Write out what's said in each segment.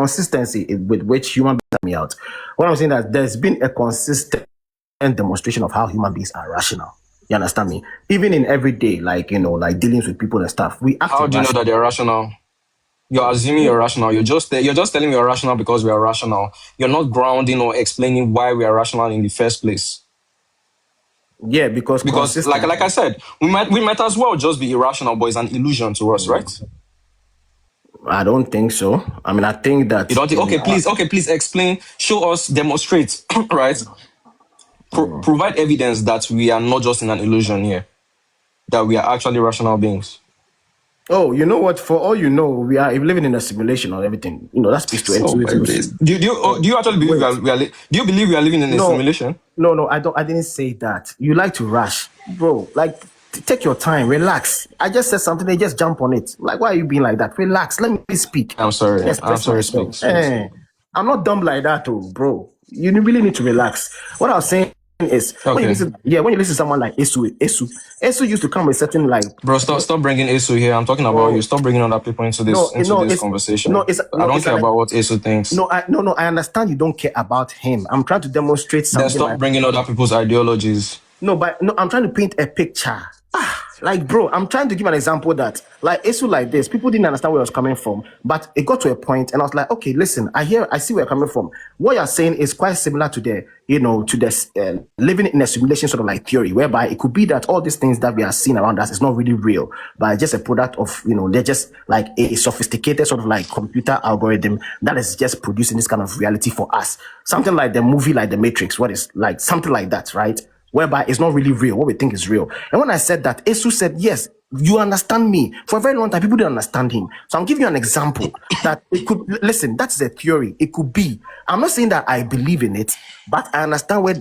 consistency with which human beings me out. What I'm saying that there's been a consistent demonstration of how human beings are rational. You understand me? Even in everyday, like dealings with people and stuff, we act. How do you know that they're rational? You're assuming you're rational. You're just telling me you're rational because we are rational. You're not grounding or explaining why we are rational in the first place. Yeah, because like I said, we might as well just be irrational, but it's an illusion to us, right? I don't think so. I mean, I think that you don't think. Okay, please explain, show us, demonstrate, right? Provide evidence that we are not just in an illusion here, that we are actually rational beings. Oh, you know what? For all you know, we are living in a simulation or everything. That speaks to it. Do you actually believe do you believe we are living in a simulation? No, I don't. I didn't say that. You like to rush, bro. Like, take your time, relax. I just said something, they just jump on it. Like, why are you being like that? Relax. Let me speak. I'm sorry. I'm sorry. Speak. I'm not dumb like that, bro. You really need to relax. What I was saying is, when you listen to someone like Esu used to come with certain like. Bro, stop bringing Esu here. I'm talking about you. Stop bringing other people into this conversation. I don't care about what Esu thinks. No, I understand you don't care about him. I'm trying to demonstrate something. Then stop bringing other people's ideologies. No, I'm trying to paint a picture. Like, bro, I'm trying to give an example that, like, Esu like this, people didn't understand where I was coming from, but it got to a point, and I was like, okay, listen, I see where you're coming from. What you're saying is quite similar to the living in a simulation sort of like theory, whereby it could be that all these things that we are seeing around us is not really real, but just a product of, they're just like a sophisticated sort of like computer algorithm that is just producing this kind of reality for us. Something like the movie, like The Matrix, what is like something like that, right? Whereby it's not really real, what we think is real. And when I said that, Esu said, yes, you understand me. For a very long time, people didn't understand him. So I'm giving you an example that it could, listen, that's a theory. It could be. I'm not saying that I believe in it, but I understand where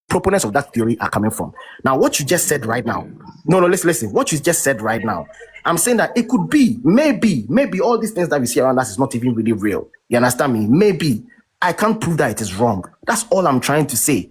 proponents of that theory are coming from. Now, what you just said right now, listen, what you just said right now, I'm saying that it could be, maybe all these things that we see around us is not even really real. You understand me? Maybe. I can't prove that it is wrong. That's all I'm trying to say.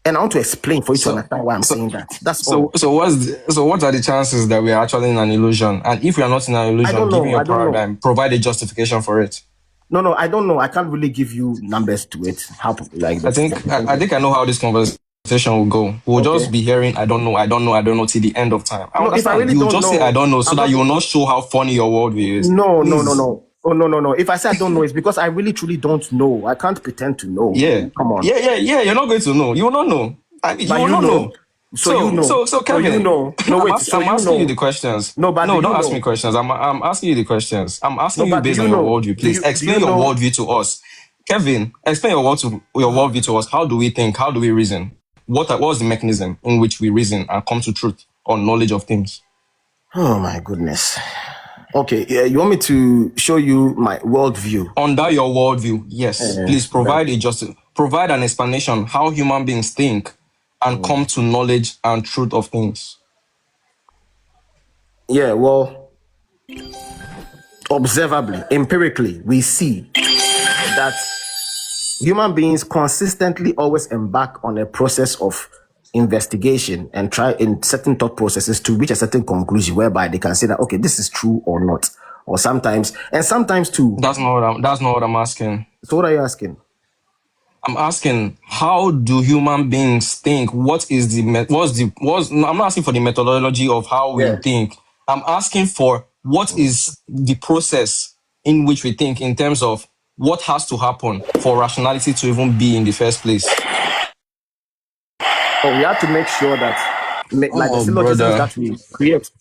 And I want to explain for you to understand why I'm saying that. That's all. So what are the chances that we are actually in an illusion? And if we are not in an illusion, give me your paradigm. Provide a justification for it. No, I don't know. I can't really give you numbers to it. How like I think I know how this conversation will go. We'll just be hearing I don't know till the end of time. If I really you don't just know, say I don't know so that you will not show how funny your worldview is. No. Oh, no. If I say I don't know, it's because I really truly don't know. I can't pretend to know. Yeah. Come on. Yeah. You're not going to know. You will not know. You will not know. So Kevin, you know. No, wait. I'm asking you the questions. No, don't ask me questions. I'm asking you the questions. I'm asking you based on your worldview. Please explain your worldview to us. Kevin, explain your worldview to us. How do we think? How do we reason? What's the mechanism in which we reason and come to truth or knowledge of things? Oh my goodness. Okay, you want me to show you my worldview? Under your worldview, yes. Please provide provide an explanation how human beings think and come to knowledge and truth of things. Yeah, well, observably, empirically, we see that human beings consistently always embark on a process of investigation and try in certain thought processes to reach a certain conclusion whereby they can say that, okay, this is true or not. Or sometimes too. That's not what I'm asking. So what are you asking? I'm asking, how do human beings think? I'm not asking for the methodology of how we think. I'm asking for what is the process in which we think in terms of what has to happen for rationality to even be in the first place. Oh, we have to make sure that the syllogisms that we create.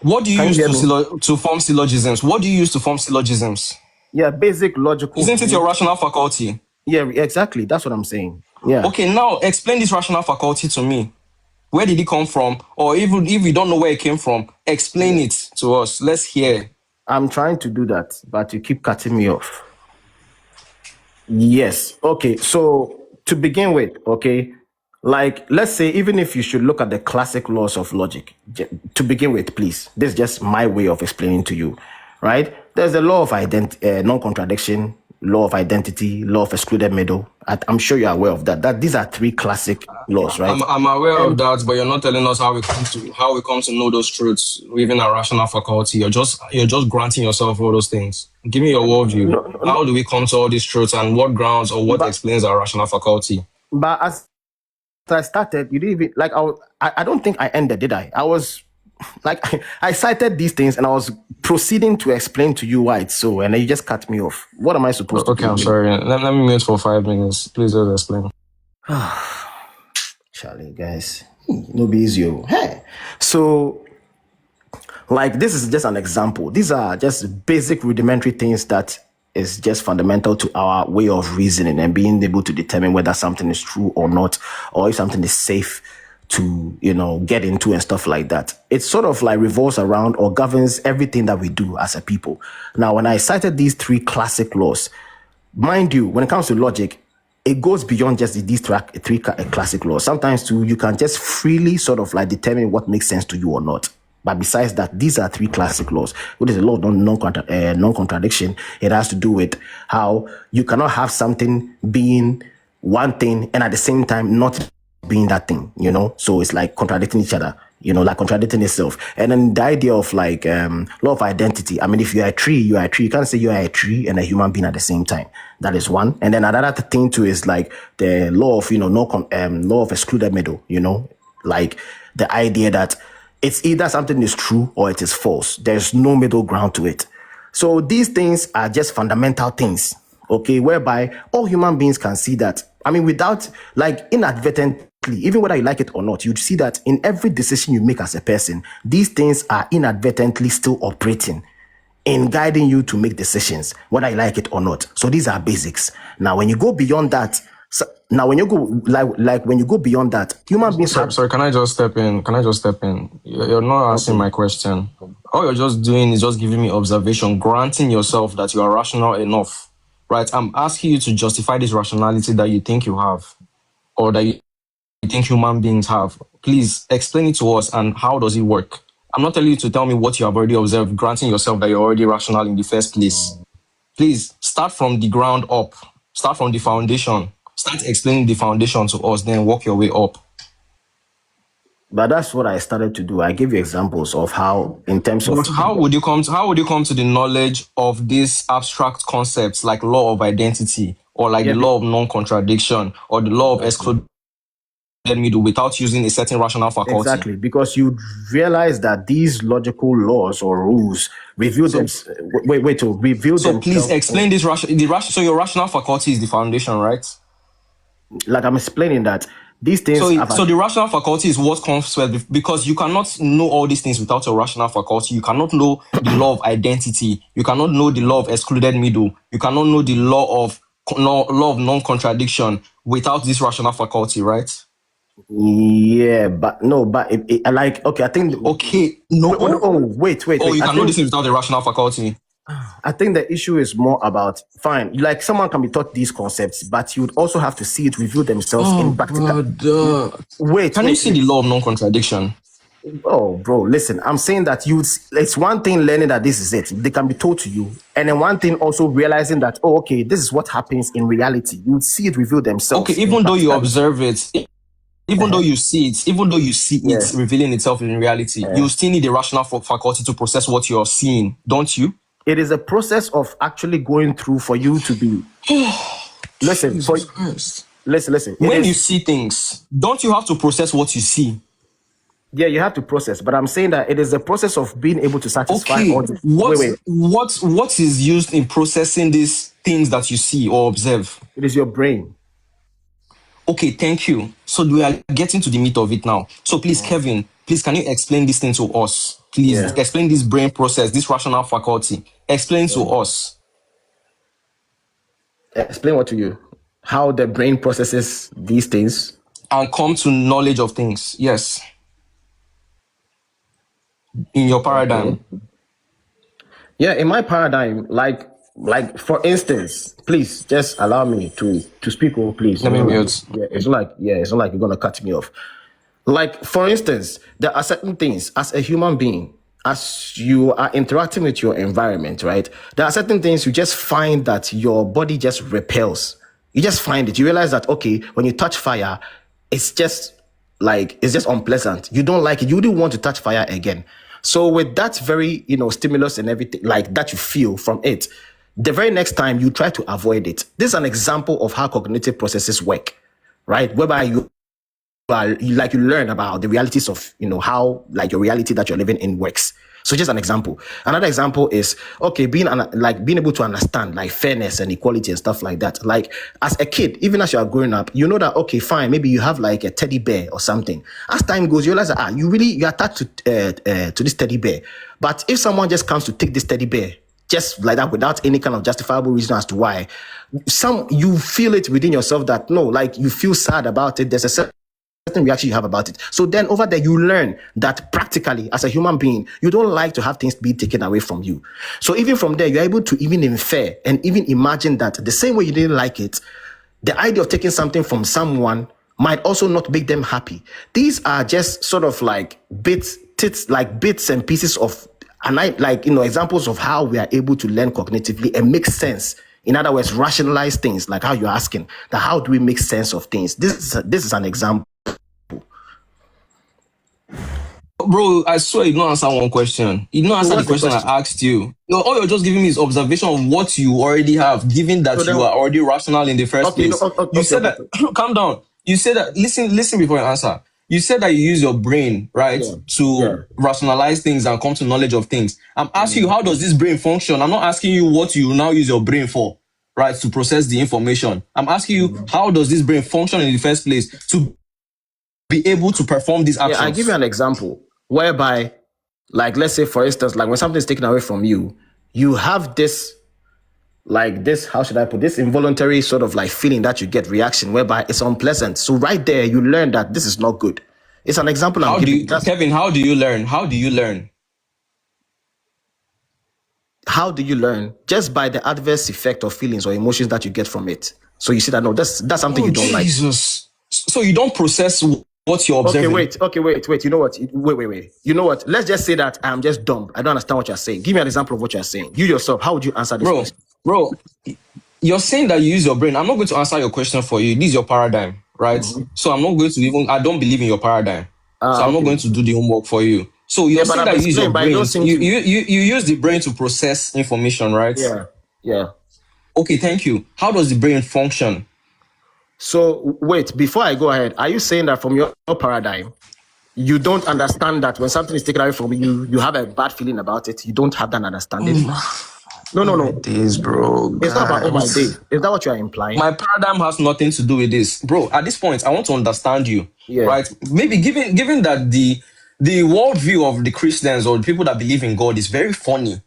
What do you use to form syllogisms? What do you use to form syllogisms? Yeah, basic logical. Isn't it your rational faculty? Yeah, exactly. That's what I'm saying. Yeah. Okay, now explain this rational faculty to me. Where did it come from? Or even if you don't know where it came from, explain it to us. Let's hear. I'm trying to do that, but you keep cutting me off. Yes. Okay, so to begin with, okay, like, let's say, even if you should look at the classic laws of logic, to begin with, please, this is just my way of explaining to you, right? There's the law of non-contradiction, law of identity, law of excluded middle. I'm sure you're aware of that. That these are three classic laws, right? I'm aware of that, but you're not telling us how we come to know those truths within our rational faculty. You're just granting yourself all those things. Give me your worldview. How do we come to all these truths, and what grounds or what explains our rational faculty? But as I started, you didn't even like. I don't think I ended, did I? I was like, I cited these things and I was proceeding to explain to you why it's so, and then you just cut me off. What am I supposed to do? Okay, I'm sorry. Let me mute for 5 minutes. Please just explain. Charlie, guys, no be easy. Hey, so like this is just an example. These are just basic rudimentary things that is just fundamental to our way of reasoning and being able to determine whether something is true or not, or if something is safe to, get into and stuff like that. It sort of like revolves around or governs everything that we do as a people. Now, when I cited these three classic laws, mind you, when it comes to logic, it goes beyond just these three classic laws. Sometimes too, you can just freely sort of like determine what makes sense to you or not. But besides that, these are three classic laws. What is the law of non-contradiction? It has to do with how you cannot have something being one thing and at the same time not being that thing, So it's like contradicting each other, like contradicting itself. And then the idea of like law of identity. I mean, if you're a tree, you are a tree. You can't say you are a tree and a human being at the same time. That is one. And then another thing too is like the law of, law of excluded middle, like the idea that it's either something is true or it is false. There's no middle ground to it. So these things are just fundamental things, okay, whereby all human beings can see that. I mean, without like inadvertently, even whether you like it or not, you'd see that in every decision you make as a person, these things are inadvertently still operating in guiding you to make decisions, whether you like it or not. So these are basics. Now, when you go beyond that, when you go beyond that, human beings. Sorry, can I just step in? You're not answering my question. All you're just doing is just giving me observation, granting yourself that you are rational enough, right? I'm asking you to justify this rationality that you think you have, or that you think human beings have. Please explain it to us, and how does it work? I'm not telling you to tell me what you have already observed, granting yourself that you're already rational in the first place. Please start from the ground up. Start from the foundation. Start explaining the foundation to us, then work your way up. But that's what I started to do. I gave you examples of how, in terms of. But how would you come to the knowledge of these abstract concepts like law of identity, or like the law of non-contradiction, or the law of excluded middle, without using a certain rational faculty? Exactly, because you realize that these logical laws or rules reveal them. To reveal them. So please explain this so your rational faculty is the foundation, right? Like I'm explaining that these things. So the rational faculty is what comes first, because you cannot know all these things without your rational faculty. You cannot know the law of identity. You cannot know the law of excluded middle. You cannot know the law of non-contradiction without this rational faculty, right? Yeah, but okay, I think. Okay, no. Wait. Oh, you can know this without the rational faculty. I think the issue is more about, fine, like someone can be taught these concepts, but you would also have to see it reveal themselves in practical. Can you see the law of non-contradiction? Oh, bro, listen, I'm saying that it's one thing learning that this is it. They can be told to you. And then one thing also realizing that, okay, this is what happens in reality. You would see it reveal themselves. Okay, even though you observe it, even though you see it revealing itself in reality, you still need the rational faculty to process what you're seeing, don't you? It is a process of actually going through for you to be. Listen. When you see things, don't you have to process what you see? Yeah, you have to process, but I'm saying that it is a process of being able to satisfy all the. What is used in processing these things that you see or observe? It is your brain. Okay, thank you. So we are getting to the meat of it now. So please, Kevin, can you explain this thing to us? Please explain this brain process, this rational faculty. Explain to us. Explain what to you? How the brain processes these things? And come to knowledge of things. Yes. In your paradigm. Yeah, in my paradigm, like for instance, please just allow me to speak, please. Let me mute. It's not like you're gonna cut me off. Like, for instance, there are certain things as a human being, as you are interacting with your environment, right, there are certain things you just find that your body just repels. You just find it. You realize that, okay, when you touch fire, it's just unpleasant. You don't like it. You wouldn't want to touch fire again. So with that very, stimulus and everything like that you feel from it, the very next time you try to avoid it. This is an example of how cognitive processes work, right? Whereby you learn about the realities of how your reality that you're living in works. So just an example. Another example is, okay, being able to understand like fairness and equality and stuff like that. Like as a kid, even as you are growing up, you know that, okay, fine, maybe you have like a teddy bear or something. As time goes, you realize that you're attached to this teddy bear. But if someone just comes to take this teddy bear just like that without any kind of justifiable reason as to why, you feel it within yourself that no, like you feel sad about it. There's a certain reaction you have about it. So then over there, you learn that practically as a human being, you don't like to have things be taken away from you. So even from there, you're able to even infer and even imagine that the same way you didn't like it, the idea of taking something from someone might also not make them happy. These are just sort of like bits and pieces of, examples of how we are able to learn cognitively and make sense. In other words, rationalize things, like how you're asking, that how do we make sense of things? This is an example. Bro, I swear you don't answer one question. You don't answer the question I asked you. All you're just giving me is observation of what you already have, given that you are already rational in the first place. You said that, calm down. You said that, listen before you answer. You said that you use your brain, right, to rationalize things and come to knowledge of things. I'm asking you, how does this brain function? I'm not asking you what you now use your brain for, right, to process the information. I'm asking you, how does this brain function in the first place to be able to perform these actions? Yeah, I'll give you an example whereby, like, let's say, for instance, like when something is taken away from you, you have this, how should I put this, involuntary sort of like feeling that you get, reaction, whereby it's unpleasant. So right there, you learn that this is not good. It's an example I'm giving. Kevin, how do you learn? How do you learn? How do you learn? Just by the adverse effect of feelings or emotions that you get from it. So you see that, no, that's something you don't like. So you don't process what you're observing. Okay, wait. You know what? Wait. You know what? Let's just say that I'm just dumb. I don't understand what you're saying. Give me an example of what you're saying. You yourself, how would you answer this question? Bro, you're saying that you use your brain. I'm not going to answer your question for you. This is your paradigm, right? Mm-hmm. So I'm not going to I don't believe in your paradigm. So I'm not going to do the homework for you. So you're saying that you use your brain. You use the brain to process information, right? Yeah. Okay, thank you. How does the brain function? So wait, before I go ahead, are you saying that from your paradigm, you don't understand that when something is taken away from you, you have a bad feeling about it? You don't have that understanding? No. Days, bro. It's not about all my days. Is that what you are implying? My paradigm has nothing to do with this, bro. At this point, I want to understand you, right? Maybe given that the worldview of the Christians or the people that believe in God is very funny,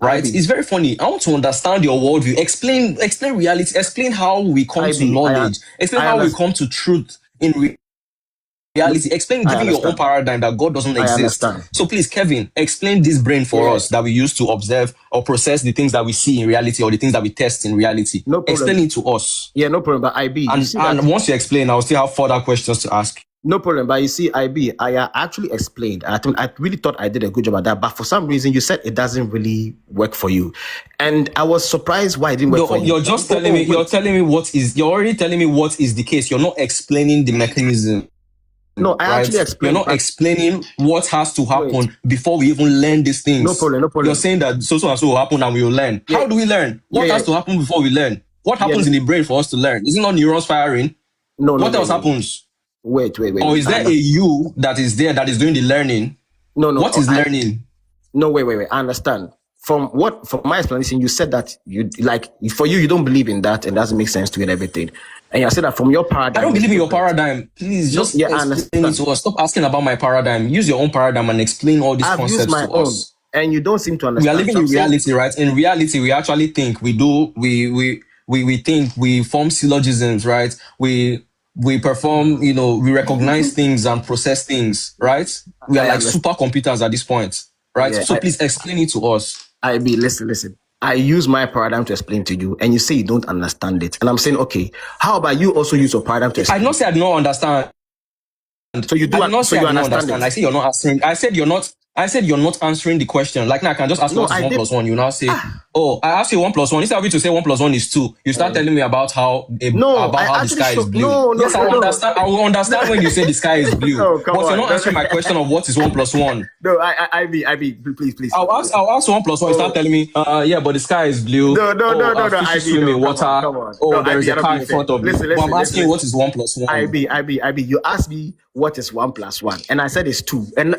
right? It's very funny. I want to understand your worldview. Explain reality. Explain how we come to knowledge. Explain how we come to truth in reality. Explain, giving your own paradigm that God doesn't exist. So please, Kevin, explain this brain for us that we use to observe or process the things that we see in reality or the things that we test in reality. No problem. Explain it to us. Yeah, no problem. But IB, and once you explain, I'll still have further questions to ask. No problem. But you see, IB, I actually explained. I really thought I did a good job at that. But for some reason, you said it doesn't really work for you. And I was surprised why it didn't work for you. You're just telling me, you're already telling me what is the case. You're not explaining the mechanism. No, I actually explained. You're not explaining what has to happen before we even learn these things. No problem. You're saying that so and so will happen and we will learn. Yeah. How do we learn? What has to happen before we learn? What happens in the brain for us to learn? Is it not neurons firing? No. What else happens? Wait. Or is there a you that is there that is doing the learning? No. What is learning? No, wait. I understand. From my explanation, you said that for you don't believe in that and doesn't make sense to you and everything. And you said that from your paradigm. I don't believe in your paradigm. Please just explain it to us. Stop asking about my paradigm. Use your own paradigm and explain all these concepts to us. And you don't seem to understand. We are living in reality, right? In reality, we actually think, we think, we form syllogisms, right? We perform, we recognize things and process things, right? We are like supercomputers at this point, right? Yeah, so please explain it to us. Listen. I use my paradigm to explain to you, and you say you don't understand it. And I'm saying, okay, how about you also use your paradigm to explain? I don't say I don't understand. So you do. I did not say I don't understand. I said you're not answering. I said you're not I said you're not answering the question. Like now, I can just ask you No, what is I one did. plus one. You now say, "Oh, I asked you 1 plus 1." Instead of you to say 1 plus 1 is 2, you start telling me about how No, I the actually sky is show. blue. No, no, Yes, I no, will no. understand. I will understand when you say the sky is blue, No, come but you're on. not No, answering my question of what is 1 plus 1. no, I be, please. I'll ask 1 plus 1. You start Oh, telling me, yeah, but the sky is blue. Oh, no, fishes IB, swim no, in water. come on. No, Oh, there is IB, a I don't car be in fair. front of you. Listen, But I'm asking you, listen. what is 1 plus 1? IB, you asked me what is 1 plus 1, and I said it's 2, and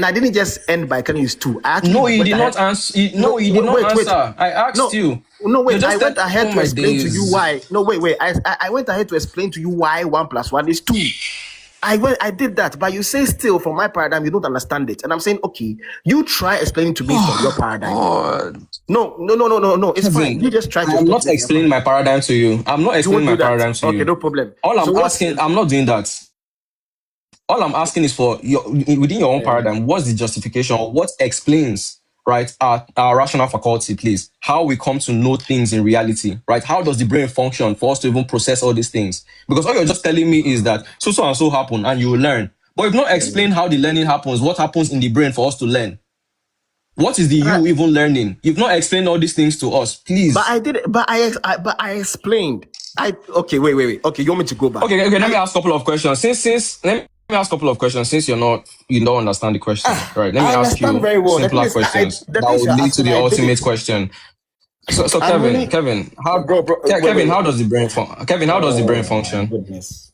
I didn't just end by telling you it's 2. I actually No, you went did not ahead. answer. No, No, you did not wait. answer. I asked No, you. no, You wait. I just went said, ahead "Oh to my explain to you days." why. No, wait. I went ahead to explain to you why 1 plus 1 is 2. I did that, but you say still from my paradigm you don't understand it, and I'm saying okay, you try explaining to me from your paradigm. God. No. It's fine. Kevin, You just try to I'm explain not to me from your explaining paradigm. my paradigm to you. I'm not You won't explaining do my that. paradigm to Okay, you. no problem. All I'm So what? asking, I'm not doing that. All I'm asking is for your within your own paradigm, what's the justification? What explains, right, our rational faculty, please? How we come to know things in reality, right? How does the brain function for us to even process all these things? Because all you're just telling me is that so and so happen and you will learn. But you've not explained how the learning happens, what happens in the brain for us to learn. What is the you even learning? You've not explained all these things to us, please. But I did. But I explained. Okay. Wait. Okay, you want me to go back? Okay. Let me ask a couple of questions. Let me ask a couple of questions. Since you don't understand the question, right? Let me I ask understand you very well. The thing simpler is, questions the that things will you're lead to asking, the I did ultimate it. question. So I'm really, Kevin, wait. How does the brain Kevin, how does the brain Oh my function? goodness,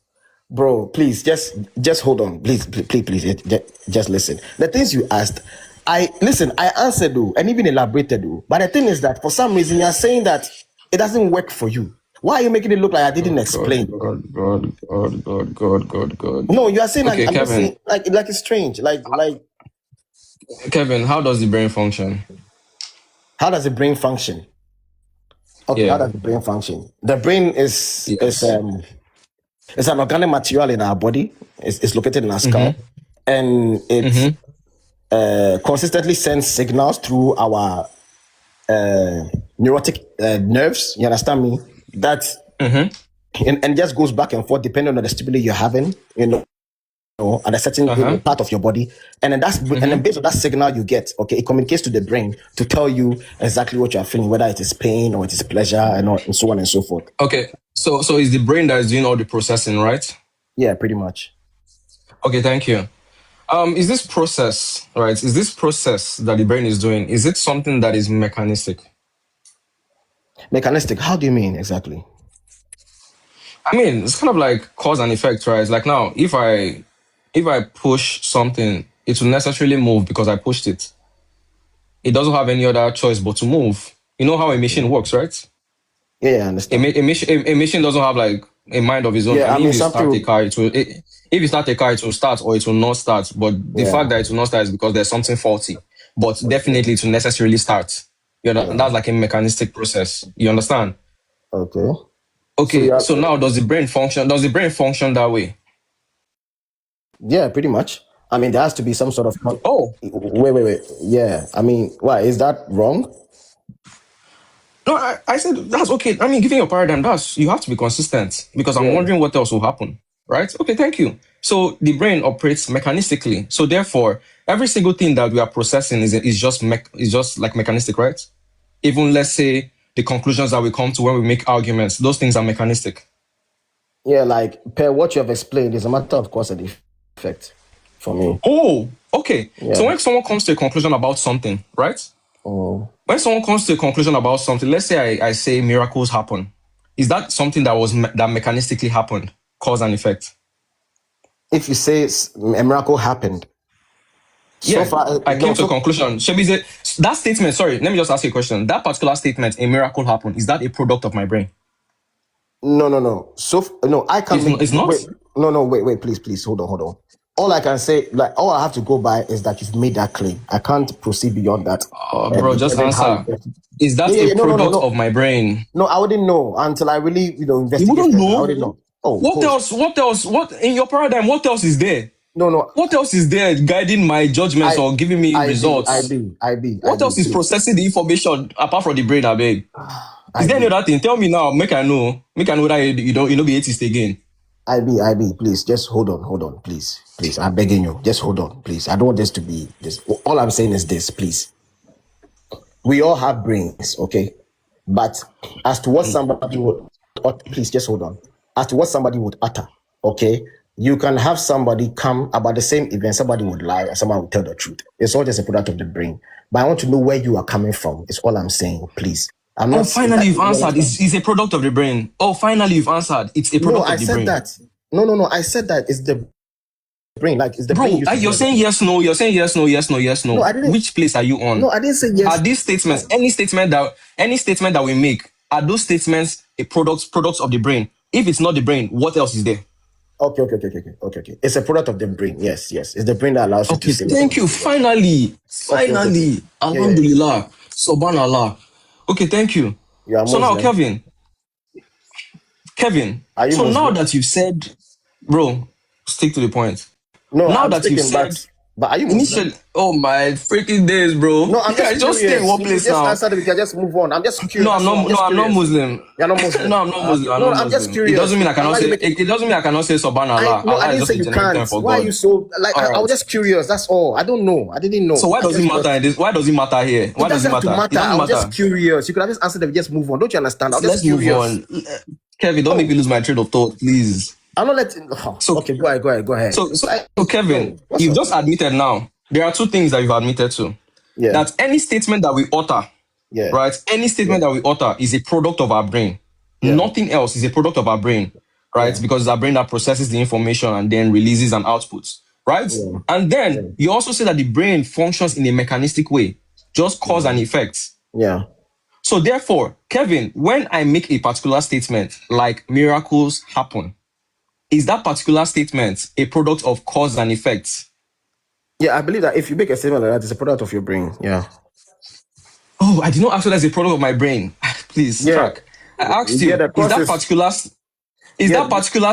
bro! Please, just hold on. Please, just listen. The things you asked, I answered though, and even elaborated though. But the thing is that for some reason you're saying that it doesn't work for you. Why are you making it look like I didn't explain? God. No, you are saying Okay, I'm just Kevin. saying like it's strange. Like Kevin, how does the brain function? how does the brain function? Okay, how Yeah. does the brain function? The brain Yes. it's an organic material in our body. It's located in our skull, Mm-hmm. and it Mm-hmm. consistently sends signals through our neurotic nerves. You understand me? That Mm-hmm. and just goes back and forth depending on the stimuli you're having. At a certain Uh-huh. part of your body, and then based on that signal you get, okay, it communicates to the brain to tell you exactly what you are feeling, whether it is pain or it is pleasure, and so on and so forth. Okay. So it's the brain that is doing all the processing, right? Yeah, pretty much. Okay, thank you. Is this process, right? Is this process that the brain is doing, is it something that is mechanistic? Mechanistic. How do you mean exactly? I mean, it's kind of like cause and effect, right? Like now, if I push something, it will necessarily move because I pushed it. It doesn't have any other choice but to move. You know how a machine works, right? Yeah, I understand. A machine doesn't have like a mind of its own. I Yeah, I mean, mean if you start a something. car, if you start a car, it will start or it will not start. But the Yeah, fact that it will not start is because there's something faulty. But definitely it will necessarily start. That's like a mechanistic process. You understand? okay. So Okay, yeah, so now does the brain function? Does the brain function that way? yeah, pretty much. I mean, there has to be some sort of. Oh, Wait. Yeah, I mean, why is that wrong? no, I said that's okay. I mean, given your paradigm, you have to be consistent because I'm Yeah, wondering what else will happen, right? Okay, thank you. So the brain operates mechanistically. So therefore, every single thing that we are processing is just like mechanistic, right? Even let's say the conclusions that we come to when we make arguments, those things are mechanistic. yeah. Like per what you have explained, is a matter of cause and effect for me. Oh, okay. So Yeah. when someone comes to a conclusion about something, right? Oh. When someone comes to a conclusion about something, let's say I say miracles happen, is that something that that mechanistically happened, cause and effect? If you say a miracle happened, so Yeah, far I no. came to a So conclusion. Shebi, that statement, sorry, let me just ask you a question. That particular statement, a miracle happened, is that a product of my brain? no. So no, I can make. It's not? Wait, no. Wait. Please. Hold on. All I can say, like, all I have to go by is that you've made that claim. I can't proceed beyond that. Bro, just Depending how you answer. get it. Is that a No. product of my brain? No, I wouldn't know until I really, You investigate wouldn't further. I know? wouldn't know. Oh, What cool. else? What in your paradigm, what else is there? No. What else is there guiding my judgments or giving me results? I What be. else is See, processing the information apart from the brain, I beg? Is I there any be. other thing? Tell me now, make I know. Make I know that you don't be atheist again. IB, please, just hold on, please. I'm begging you, just hold on, please. I don't want this to be this. All I'm saying is this, please. We all have brains, okay? But as to what somebody would, please just hold on. As to what somebody would utter, okay? You can have somebody come about the same event, somebody would lie, and somebody would tell the truth. It's all just a product of the brain. But I want to know where you are coming from. It's all I'm saying, please. I'm not. Finally, you've answered. It's a product of the brain. Oh, finally, you've answered. It's a product of the brain. No, I said that. No. I said that it's the brain. Like, it's the brain. Bro, you're saying yes, no. You're saying yes, no. No, I didn't. Which place are you on? No, I didn't say yes. Are these statements, any statement that we make, are those statements a products of the brain? If it's not the brain, what else is there? Okay. It's a product of the brain. Yes. It's the brain that allows you to say. Thank you. Finally. Okay. Alhamdulillah. Subhanallah. Okay, thank you. So now, Kevin. So now that you've said, bro, stick to the point. No, now that you've said, but are you initially? Oh my freaking days, bro! No, I'm just stay in one place now. Just answer the just move on. I'm just curious. No, I'm not Muslim. You're not Muslim. No, I'm not Muslim. I'm just curious. It doesn't mean I cannot say. It doesn't mean I cannot say Subhanallah. No, I didn't say you can't. Why are you so like? I was just curious. That's all. I don't know. I didn't know. So why does it matter in this? Why does it matter here? Why does it matter? I was just curious. You could have just answered them. Just move on. Don't you understand? Let's move on. Kevin, don't make me lose my train of thought, please. I'm not letting. Okay, go ahead. So Kevin, you've just admitted now. There are two things that you've admitted to. Yeah. That any statement that we utter, right? Any statement that we utter is a product of our brain. Yeah. Nothing else is a product of our brain, right? Yeah. Because it's our brain that processes the information and then releases an output, right? Yeah. And then you also say that the brain functions in a mechanistic way, just cause and effect. Yeah. So therefore, Kevin, when I make a particular statement like miracles happen, is that particular statement a product of cause and effect? Yeah, I believe that if you make a statement like that, it's a product of your brain. Yeah. Oh, I did not ask you that's a product of my brain. Please, track. I asked you, is that particular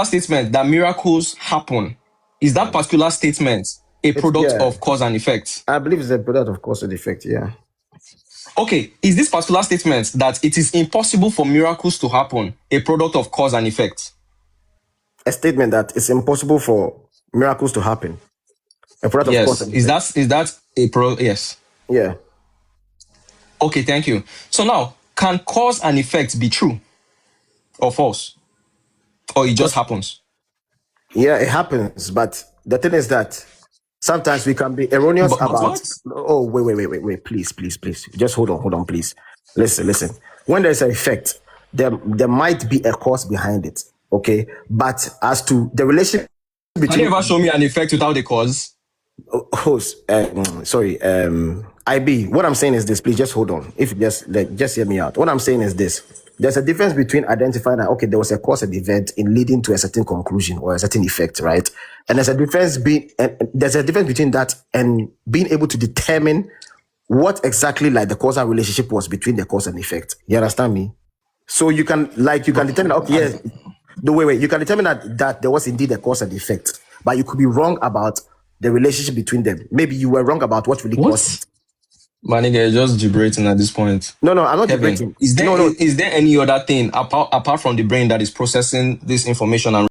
statement that miracles happen, is that particular statement a product of cause and effect? I believe it's a product of cause and effect, yeah. Okay, is this particular statement that it is impossible for miracles to happen a product of cause and effect? A statement that it's impossible for miracles to happen. A product of cause and effect. Is that a yes? Yeah. Okay, thank you. So now, can cause and effect be true or false? Or it just happens? Yeah, it happens. But the thing is that sometimes we can be erroneous about... What? Oh, wait. Please. Just hold on, please. Listen. When there's an effect, there might be a cause behind it, okay? But as to the relationship between... Can you ever show me an effect without a cause? IB, what I'm saying is this, please just hold on. If you just hear me out. What I'm saying is this. There's a difference between identifying that, okay, there was a cause and event in leading to a certain conclusion or a certain effect, right? And there's a difference between that and being able to determine what exactly like the causal relationship was between the cause and effect. You understand me? So you can determine, okay, yes. No, wait. You can determine that there was indeed a cause and effect, but you could be wrong about the relationship between them. Maybe you were wrong about what really caused it. My nigga, you're just gibbering at this point. No, I'm not gibbering. Is there any other thing apart from the brain that is processing this information and